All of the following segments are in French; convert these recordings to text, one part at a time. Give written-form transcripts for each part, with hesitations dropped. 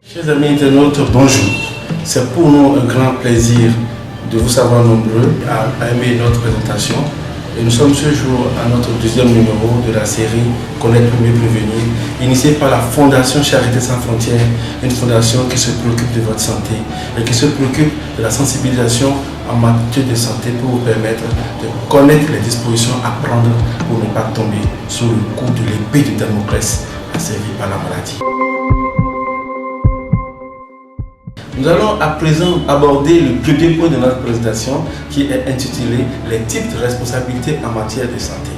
Chers amis internautes, bonjour. C'est pour nous un grand plaisir de vous savoir nombreux à aimer notre présentation. Et nous sommes ce jour à notre deuxième numéro de la série Connaître pour mieux prévenir, initiée par la Fondation Charité sans frontières, une fondation qui se préoccupe de votre santé et qui se préoccupe de la sensibilisation en matière de santé pour vous permettre de connaître les dispositions à prendre pour ne pas tomber sous le coup de l'épée de Damoclès asservie par la maladie. Nous allons à présent aborder le premier point de notre présentation qui est intitulé « Les types de responsabilités en matière de santé ».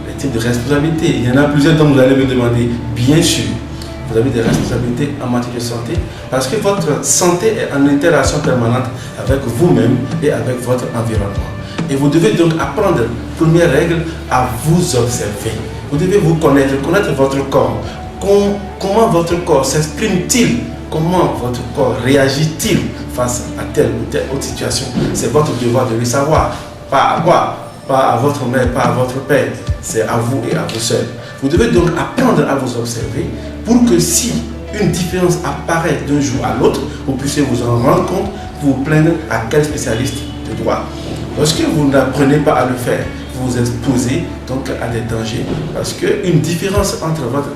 Les types de responsabilités, il y en a plusieurs dont vous allez me demander. Bien sûr, vous avez des responsabilités en matière de santé parce que votre santé est en interaction permanente avec vous-même et avec votre environnement. Et vous devez donc apprendre, première règle, à vous observer. Vous devez vous connaître votre corps. Comment votre corps s'exprime-t-il? Comment votre corps réagit-il face à telle ou telle autre situation? C'est votre devoir de le savoir. Pas à moi, pas à votre mère, pas à votre père. C'est à vous et à vous seuls. Vous devez donc apprendre à vous observer pour que si une différence apparaît d'un jour à l'autre, vous puissiez vous en rendre compte pour vous plaindre à quel spécialiste de droit. Lorsque vous n'apprenez pas à le faire, vous vous exposez donc à des dangers parce qu'une différence entre votre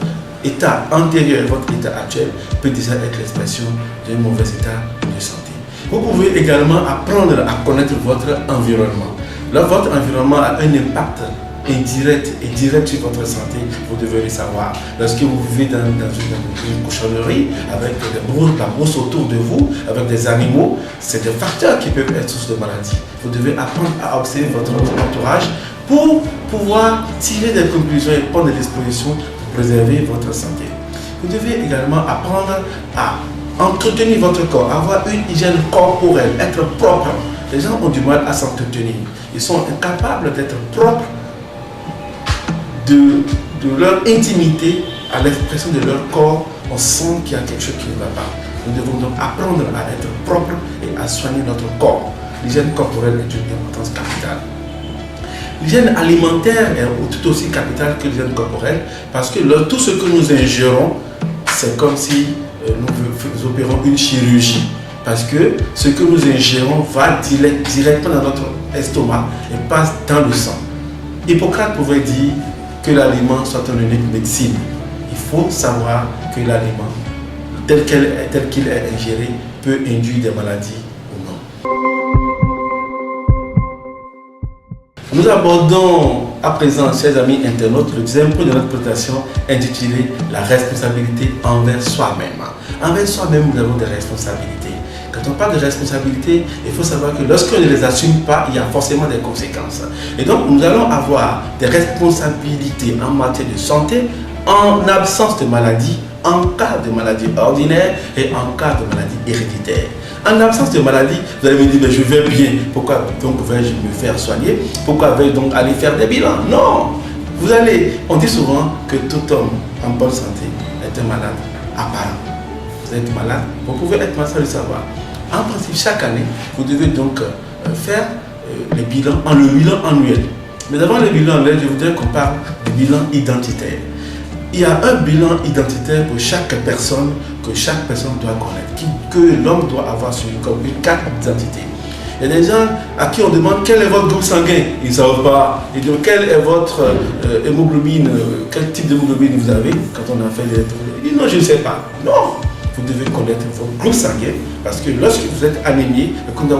état antérieur et votre état actuel peut déjà être l'expression d'un mauvais état de santé. Vous pouvez également apprendre à connaître votre environnement. Là, votre environnement a un impact indirect et direct sur votre santé, vous devez le savoir. Lorsque vous vivez dans une cochonnerie, avec la brousse autour de vous, avec des animaux, c'est des facteurs qui peuvent être source de maladie. Vous devez apprendre à observer votre entourage pour pouvoir tirer des conclusions et prendre des dispositions pour préserver votre santé. Vous devez également apprendre à entretenir votre corps, avoir une hygiène corporelle, être propre. Les gens ont du mal à s'entretenir. Ils sont incapables d'être propres de leur intimité à l'expression de leur corps. On sent qu'il y a quelque chose qui ne va pas. Nous devons donc apprendre à être propre et à soigner notre corps. L'hygiène corporelle est d'une importance capitale. L'hygiène alimentaire est tout aussi capitale que l'hygiène corporelle parce que tout ce que nous ingérons, c'est comme si nous opérons une chirurgie. Parce que ce que nous ingérons va directement dans notre estomac et passe dans le sang. Hippocrate pouvait dire que l'aliment soit une unique médecine. Il faut savoir que l'aliment, tel qu'il est ingéré, peut induire des maladies ou non. Nous abordons à présent, chers amis internautes, le deuxième point de notre présentation intitulé « La responsabilité envers soi-même ». Envers soi-même, nous avons des responsabilités. Quand on parle de responsabilité, il faut savoir que lorsqu'on ne les assume pas, il y a forcément des conséquences. Et donc, nous allons avoir des responsabilités en matière de santé, en absence de maladie, en cas de maladie ordinaire et en cas de maladie héréditaire. En absence de maladie, vous allez me dire, mais je vais bien, pourquoi donc vais-je me faire soigner? Pourquoi vais-je donc aller faire des bilans? Non! On dit souvent que tout homme en bonne santé est un malade apparent. Vous êtes malade, vous pouvez être malade sans le savoir. En principe, chaque année, vous devez donc faire les bilans, le bilan annuel. Mais avant le bilan annuel, je voudrais qu'on parle du bilan identitaire. Il y a un bilan identitaire pour chaque personne que chaque personne doit connaître, que l'homme doit avoir sur lui comme une carte d'identité. Il y a des gens à qui on demande quel est votre groupe sanguin. Ils ne savent pas. Ils disent quelle est votre hémoglobine, quel type d'hémoglobine vous avez quand on a fait les... Ils disent non, je ne sais pas. Non! Vous devez connaître votre groupe sanguin parce que lorsque vous êtes anémié et que nous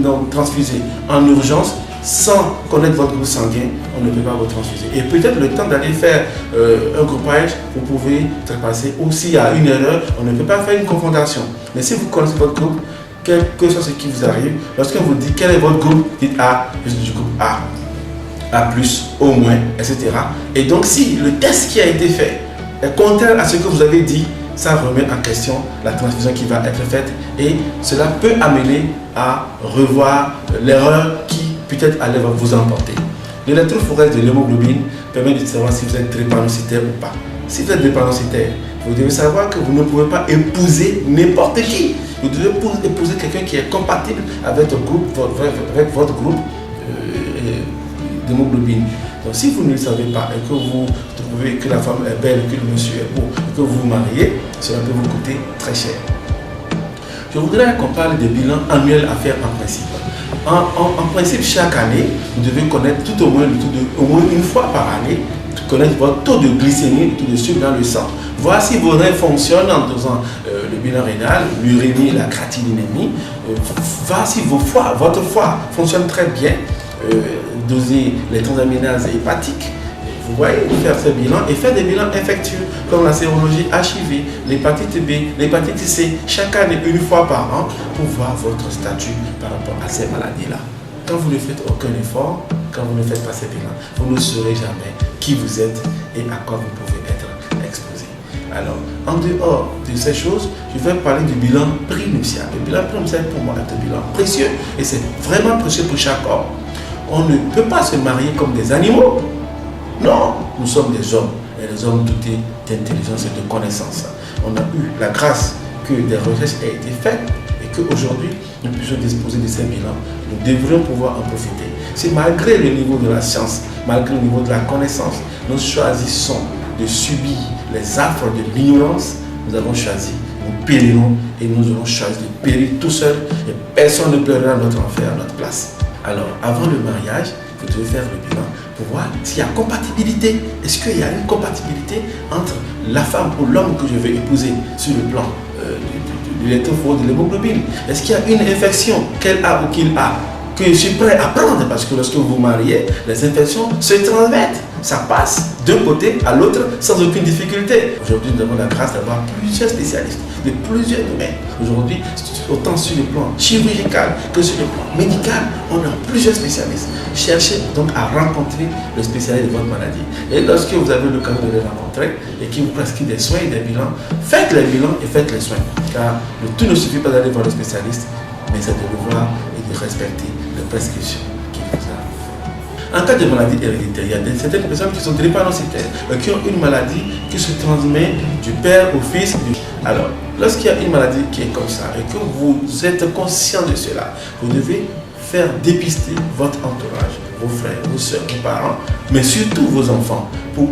avons transfusé en urgence, sans connaître votre groupe sanguin, on ne peut pas vous transfuser. Et peut-être le temps d'aller faire un groupage, vous pouvez trépasser. Ou s'il y a une erreur, on ne peut pas faire une confrontation. Mais si vous connaissez votre groupe, quel que soit ce qui vous arrive, lorsqu'on vous dit quel est votre groupe, dites A, je suis du groupe A, A+, au moins, etc. Et donc si le test qui a été fait est contraire à ce que vous avez dit, ça remet en question la transfusion qui va être faite et cela peut amener à revoir l'erreur qui peut-être allait vous emporter. L'électrophorèse de l'hémoglobine permet de savoir si vous êtes drépanocytaire ou pas. Si vous êtes drépanocytaire, vous devez savoir que vous ne pouvez pas épouser n'importe qui. Vous devez épouser quelqu'un qui est compatible avec votre groupe d'hémoglobine. Donc si vous ne le savez pas et que vous trouvez que la femme est belle, que le monsieur est beau, et que vous vous mariez, cela peut vous coûter très cher. Je voudrais qu'on parle des bilans annuels à faire en principe. En principe, chaque année, vous devez connaître tout au moins une fois par année, connaître votre taux de glycémie, le taux de sucre dans le sang. Voir si vos reins fonctionnent en faisant le bilan rénal, l'urémie, la créatininémie. Voir si votre foie fonctionne très bien. Doser les transaminases hépatiques. Vous voyez, faire ces bilans et faire des bilans infectieux comme la sérologie HIV, l'hépatite B, l'hépatite C, chaque année, une fois par an, pour voir votre statut par rapport à ces maladies-là. Quand vous ne faites aucun effort, quand vous ne faites pas ces bilans, vous ne saurez jamais qui vous êtes et à quoi vous pouvez être exposé. Alors, en dehors de ces choses, je vais parler du bilan prénuptial. Le bilan prénuptial pour moi est un bilan précieux et c'est vraiment précieux pour chaque homme. On ne peut pas se marier comme des animaux. Non, nous sommes des hommes et les hommes dotés d'intelligence et de connaissance. On a eu la grâce que des recherches aient été faites et qu'aujourd'hui nous puissions disposer de ces bilans. Nous devrions pouvoir en profiter. C'est malgré le niveau de la science, malgré le niveau de la connaissance, nous choisissons de subir les affres de l'ignorance. Nous avons choisi, nous périrons et nous aurons choisi de périr tout seul et personne ne pleurera notre enfer à notre place. Alors, avant le mariage, vous devez faire le bilan pour voir s'il y a compatibilité. Est-ce qu'il y a une compatibilité entre la femme ou l'homme que je vais épouser sur le plan de l'étoffe de l'hémoglobine? Est-ce qu'il y a une infection qu'elle a ou qu'il a que je suis prêt à prendre? Parce que lorsque vous vous mariez, les infections se transmettent. Ça passe d'un côté à l'autre sans aucune difficulté. Aujourd'hui, nous avons la grâce d'avoir plusieurs spécialistes de plusieurs domaines. Aujourd'hui, autant sur le plan chirurgical que sur le plan médical, on a plusieurs spécialistes. Cherchez donc à rencontrer le spécialiste de votre maladie. Et lorsque vous avez l'occasion de les rencontrer et qu'il vous prescrit des soins et des bilans, faites les bilans et faites les soins. Car le tout ne suffit pas d'aller voir le spécialiste, mais c'est de le voir et de respecter les prescriptions qu'il vous a. En cas de maladie héréditaire, il y a certaines personnes qui sont drépanocytaires, qui ont une maladie qui se transmet du père au fils. Alors, lorsqu'il y a une maladie qui est comme ça et que vous êtes conscient de cela, vous devez faire dépister votre entourage, vos frères, vos soeurs, vos parents, mais surtout vos enfants, pour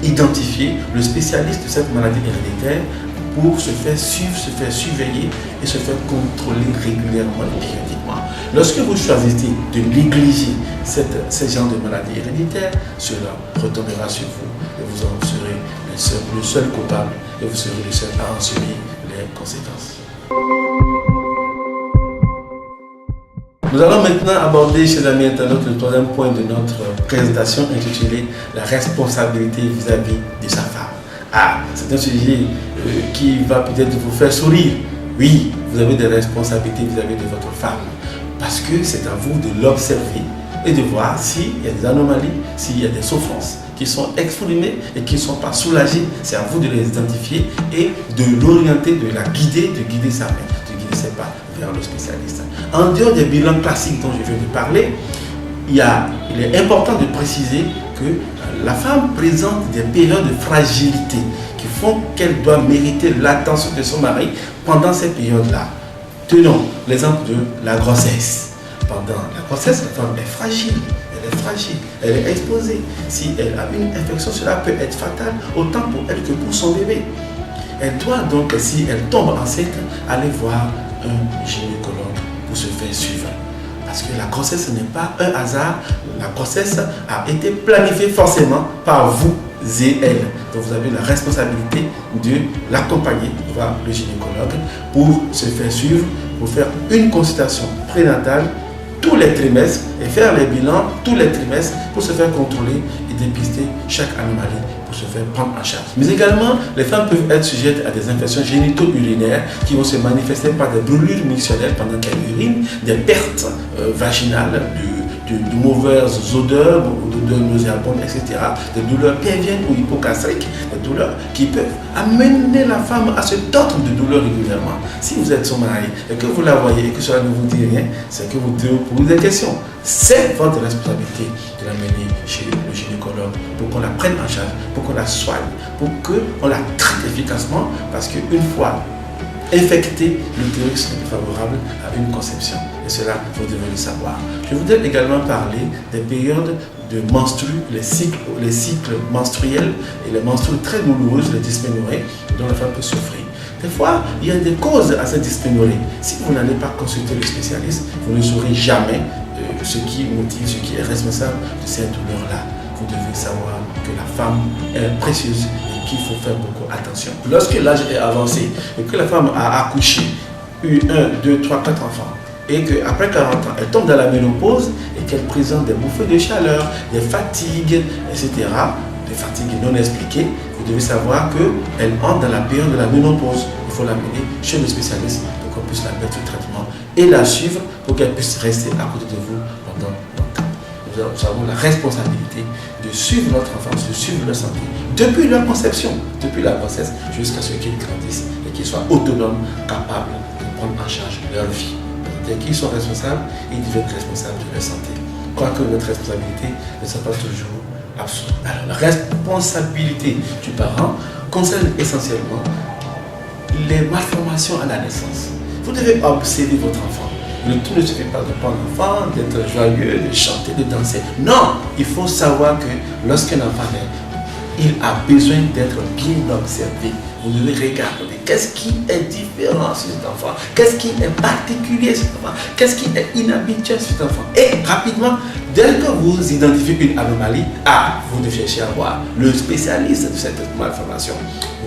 identifier le spécialiste de cette maladie héréditaire, pour se faire suivre, se faire surveiller et se faire contrôler régulièrement et périodiquement. Lorsque vous choisissez de négliger ce genre de maladie héréditaire, cela retombera sur vous et vous en serez le seul coupable et vous serez le seul à en subir les conséquences. Nous allons maintenant aborder, chers amis internautes, le troisième point de notre présentation intitulée « La responsabilité vis-à-vis de sa femme ». Ah, c'est un sujet qui va peut-être vous faire sourire. Oui, vous avez des responsabilités vis-à-vis de votre femme parce que c'est à vous de l'observer et de voir s'il y a des anomalies, s'il y a des souffrances qui sont exprimées et qui ne sont pas soulagées. C'est à vous de les identifier et de l'orienter, de la guider, de guider sa mère, de guider ses pas vers le spécialiste. En dehors des bilans classiques dont je viens de parler, il est important de préciser que la femme présente des périodes de fragilité qui font qu'elle doit mériter l'attention de son mari pendant ces périodes-là. Tenons l'exemple de la grossesse. Pendant la grossesse, la femme est fragile, elle est exposée. Si elle a une infection, cela peut être fatal autant pour elle que pour son bébé. Elle doit donc, si elle tombe enceinte, aller voir un gynécologue pour se faire suivre. Parce que la grossesse n'est pas un hasard, la grossesse a été planifiée forcément par vous et elle. Donc vous avez la responsabilité de l'accompagner voir le gynécologue pour se faire suivre, pour faire une consultation prénatale tous les trimestres et faire les bilans tous les trimestres pour se faire contrôler et dépister chaque anomalie pour se faire prendre en charge. Mais également, les femmes peuvent être sujettes à des infections génito-urinaires qui vont se manifester par des brûlures mictionnelles pendant qu'elles urinent, des pertes vaginales, de mauvaises odeurs, d'odeurs nauséabondes, etc. Des douleurs pelviennes ou hypogastriques, des douleurs qui peuvent amener la femme à se tordre de douleurs régulièrement. Si vous êtes son mari et que vous la voyez et que cela ne vous dit rien, c'est que vous devez vous poser des questions. C'est votre responsabilité de l'amener chez le gynécologue pour qu'on la prenne en charge, pour qu'on la soigne, pour qu'on la traite efficacement, parce qu'une fois infecté, l'utérus n'est plus favorable à une conception. Et cela, vous devez le savoir. Je voudrais également parler des périodes les cycles menstruels et les menstrues très douloureuses, les dysménorrhées, dont la femme peut souffrir. Des fois, il y a des causes à cette dysménorrhée. Si vous n'allez pas consulter le spécialiste, vous ne saurez jamais ce qui motive, ce qui est responsable de cette douleur-là. Vous devez savoir que la femme est précieuse et qu'il faut faire beaucoup attention. Lorsque l'âge est avancé et que la femme a accouché, eu 1, 2, 3, 4 enfants, et qu'après 40 ans, elle tombe dans la ménopause et qu'elle présente des bouffées de chaleur, des fatigues, etc., des fatigues non expliquées, vous devez savoir qu'elle entre dans la période de la ménopause. Il faut l'amener chez le spécialiste pour qu'on puisse la mettre sous traitement et la suivre pour qu'elle puisse rester à côté de vous pendant longtemps. Nous avons la responsabilité de suivre notre enfance, de suivre leur santé, depuis leur conception, depuis la grossesse, jusqu'à ce qu'ils grandissent et qu'ils soient autonomes, capables de prendre en charge leur vie. Dès qu'ils sont responsables, ils deviennent responsables de leur santé. Quoique notre responsabilité ne soit pas toujours absolue. Alors, la responsabilité du parent concerne essentiellement les malformations à la naissance. Vous devez observer votre enfant. Le tout ne suffit pas de prendre l'enfant, d'être joyeux, de chanter, de danser. Non, il faut savoir que lorsqu'un enfant naît, il a besoin d'être bien observé. Vous devez regarder qu'est-ce qui est différent sur cet enfant, qu'est-ce qui est particulier sur cet enfant, qu'est-ce qui est inhabituel sur cet enfant. Et rapidement, dès que vous identifiez une anomalie, vous devez chercher à voir le spécialiste de cette malformation.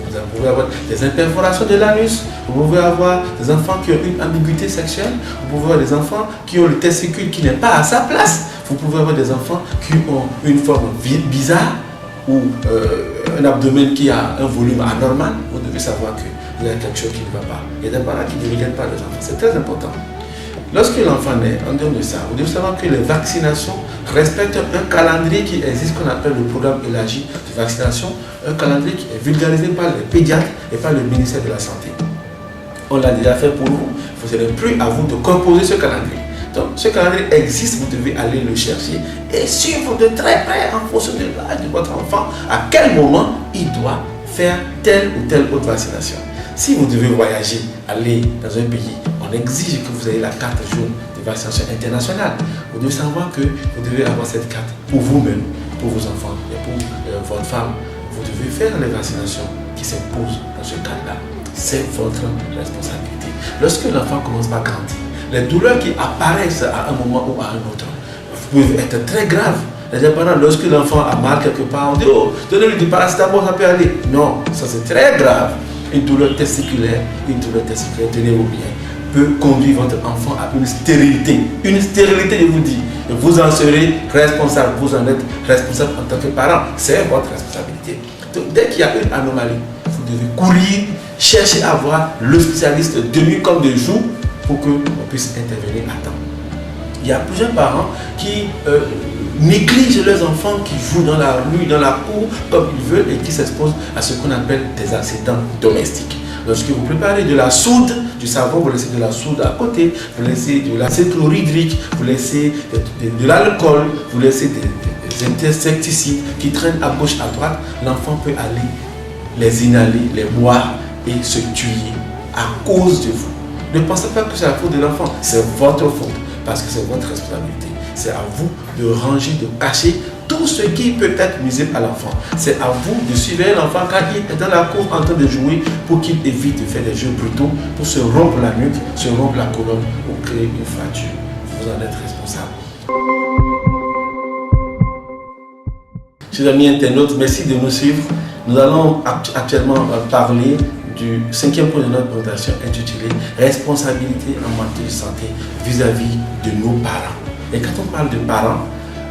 Vous pouvez avoir des imperforations de l'anus, vous pouvez avoir des enfants qui ont une ambiguïté sexuelle, vous pouvez avoir des enfants qui ont le testicule qui n'est pas à sa place, vous pouvez avoir des enfants qui ont une forme bizarre, ou un abdomen qui a un volume anormal. Vous devez savoir qu'il y a quelque chose qui ne va pas. Il y a des parents qui ne regardent pas les enfants. C'est très important. Lorsque l'enfant naît, en dehors de ça, vous devez savoir que les vaccinations respectent un calendrier qui existe, qu'on appelle le programme élargi de vaccination, un calendrier qui est vulgarisé par les pédiatres et par le ministère de la Santé. On l'a déjà fait pour vous. Ce n'est plus à vous de composer ce calendrier. Donc, ce calendrier existe, vous devez aller le chercher et suivre de très près en fonction de l'âge de votre enfant, à quel moment il doit faire telle ou telle autre vaccination. Si vous devez voyager, aller dans un pays, on exige que vous ayez la carte jaune de vaccination internationale. Vous devez savoir que vous devez avoir cette carte pour vous-même, pour vos enfants et pour votre femme. Vous devez faire les vaccinations qui s'imposent dans ce cadre-là. C'est votre responsabilité. Lorsque l'enfant commence à grandir, les douleurs qui apparaissent à un moment ou à un autre peuvent être très graves. Les parents, lorsque l'enfant a mal quelque part, on dit oh, donnez-lui du paracétamol, ça peut aller. Non, ça c'est très grave. Une douleur testiculaire, tenez-vous bien, peut conduire votre enfant à une stérilité. Une stérilité, je vous dis. Et vous en serez responsable. Vous en êtes responsable en tant que parent. C'est votre responsabilité. Donc, dès qu'il y a une anomalie, vous devez courir, chercher à voir le spécialiste de nuit comme de jour, pour qu'on puisse intervenir à temps. Il y a plusieurs parents qui négligent leurs enfants, qui jouent dans la rue, dans la cour, comme ils veulent, et qui s'exposent à ce qu'on appelle des accidents domestiques. Lorsque vous préparez de la soude, du savon, vous laissez de la soude à côté, vous laissez de l'acide chlorhydrique, vous laissez de l'alcool, vous laissez des insecticides qui traînent à gauche, à droite, l'enfant peut aller les inhaler, les boire et se tuer à cause de vous. Ne pensez pas que c'est la faute de l'enfant, c'est votre faute, parce que c'est votre responsabilité. C'est à vous de ranger, de cacher tout ce qui peut être nuisible à l'enfant. C'est à vous de suivre l'enfant quand il est dans la cour en train de jouer pour qu'il évite de faire des jeux brutaux, pour se rompre la nuque, se rompre la colonne ou créer une fracture. Vous en êtes responsable. Chers amis internautes, merci de nous suivre. Nous allons actuellement parler du 5e point de notre présentation intitulé « Responsabilité en matière de santé vis-à-vis de nos parents ». Et quand on parle de parents,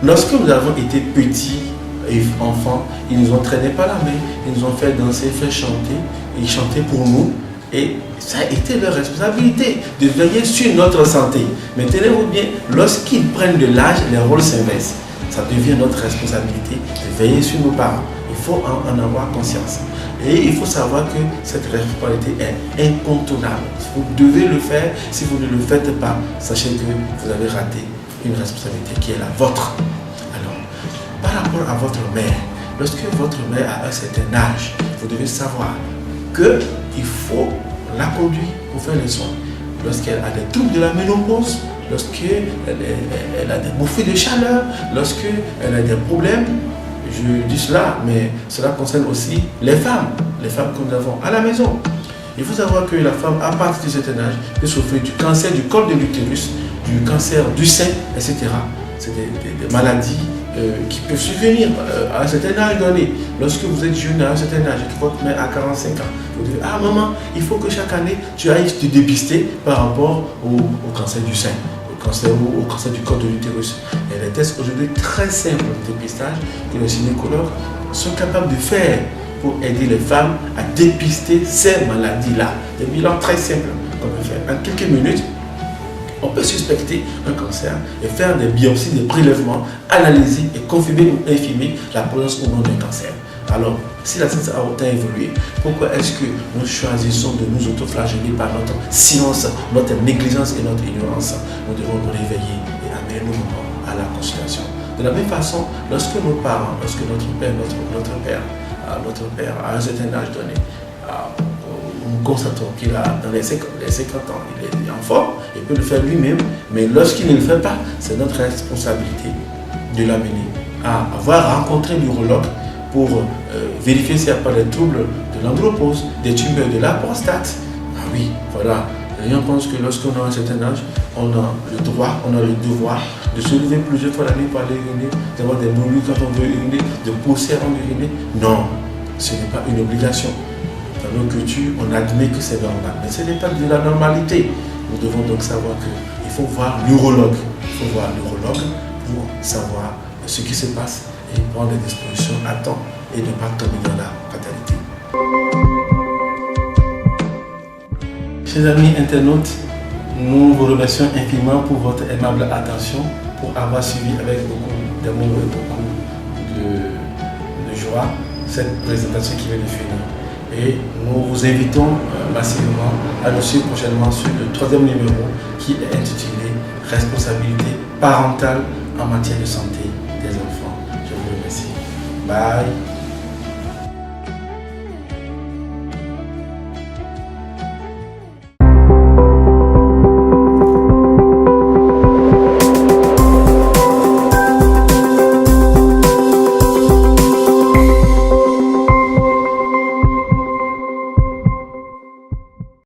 lorsque nous avons été petits et enfants, ils nous ont traîné par la main, ils nous ont fait danser, fait chanter, ils chantaient pour nous. Et ça a été leur responsabilité de veiller sur notre santé. Mais tenez-vous bien, lorsqu'ils prennent de l'âge, les rôles s'inversent. Ça devient notre responsabilité de veiller sur nos parents. Il faut en avoir conscience. Et il faut savoir que cette responsabilité est incontournable. Vous devez le faire. Si vous ne le faites pas, sachez que vous avez raté une responsabilité qui est la vôtre. Alors, par rapport à votre mère, lorsque votre mère a un certain âge, vous devez savoir qu'il faut la conduire pour faire les soins. lorsqu'elle a des troubles de la ménopause, lorsqu'elle a des bouffées de chaleur, lorsqu'elle a des problèmes. Je dis cela, mais cela concerne aussi les femmes que nous avons à la maison. Il faut savoir que la femme, à partir de certain âge, peut souffrir du cancer du col de l'utérus, du cancer du sein, etc. C'est des maladies qui peuvent survenir à un certain âge donné. Lorsque vous êtes jeune à un certain âge, que votre mère a 45 ans, vous dites, ah maman, il faut que chaque année, tu ailles te dépister par rapport au cancer du sein, au cancer du col de l'utérus. Il y a des tests aujourd'hui très simples de dépistage que les gynécologues sont capables de faire pour aider les femmes à dépister ces maladies-là. Des bilans très simples qu'on peut faire. En quelques minutes, on peut suspecter un cancer et faire des biopsies, des prélèvements, analyser et confirmer ou infirmer la présence ou non d'un cancer. Alors, si la science a autant évolué, pourquoi est-ce que nous choisissons de nous autoflageller par notre silence, notre négligence et notre ignorance? Nous devons nous réveiller et amener nos moments à la consultation. De la même façon, lorsque nos parents, lorsque notre père à un certain âge donné, nous constatons qu'il a dans les 50 ans, il est en forme, il peut le faire lui-même, mais lorsqu'il ne le fait pas, c'est notre responsabilité de l'amener à avoir rencontré l'urologue pour vérifier s'il n'y a pas de troubles de l'andropause, des tumeurs de la prostate. Ah oui, voilà. Les gens pensent que lorsqu'on a un certain âge, on a le droit, on a le devoir de se lever plusieurs fois la nuit pour aller uriner, d'avoir des moulues quand on veut uriner, de pousser avant d'uriner. Non, ce n'est pas une obligation. Dans nos cultures, on admet que c'est normal, mais ce n'est pas de la normalité. Nous devons donc savoir qu'il faut voir l'urologue. Il faut voir l'urologue pour savoir ce qui se passe et prendre des dispositions à temps et ne pas tomber dans la fatalité. Chers amis internautes, nous vous remercions infiniment pour votre aimable attention, pour avoir suivi avec beaucoup d'amour et beaucoup de joie cette présentation qui vient de finir. Et nous vous invitons massivement à nous suivre prochainement sur le 3e numéro qui est intitulé Responsabilité parentale en matière de santé des enfants. Je vous remercie. Bye.